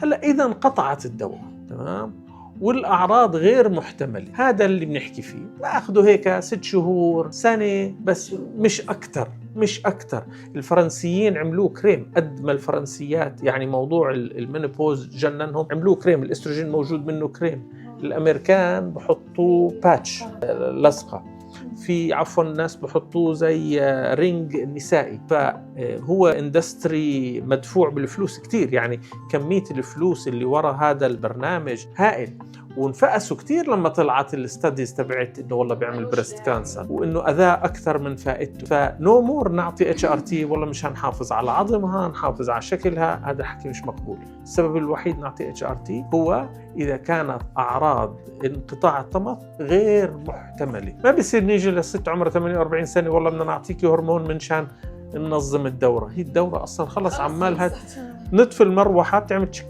هلا إذا انقطعت الدورة تمام والأعراض غير محتملة، هذا اللي بنحكي فيه، بأخذه هيك 6 شهور سنة بس، مش أكتر. الفرنسيين عملوه كريم قد ما الفرنسيات يعني موضوع المينوبوز جننهم، عملوه كريم، الاستروجين موجود منه كريم. الأمريكان بحطوه باتش لصقة، في عفوا الناس بحطوه زي رينج نسائي. فهو اندستري مدفوع بالفلوس كتير، يعني كمية الفلوس اللي وراء هذا البرنامج هائل. وانفقسوا كتير لما طلعت الستاديز تبعت انه والله بيعمل بريست كانسر وانه اذاه اكثر من فائدته. فنو مور نعطي HRT والله مش هنحافظ على عظمها، نحافظ على شكلها، هذا حكي مش مقبول. السبب الوحيد نعطي HRT هو اذا كانت اعراض انقطاع الطمث غير محتمله. ما بيصير نيجي لست عمرها 48 سنه والله بدنا نعطيكي هرمون منشان ننظم الدوره. هي الدوره اصلا خلص عمالها نطفي المروحه بتعمل تشك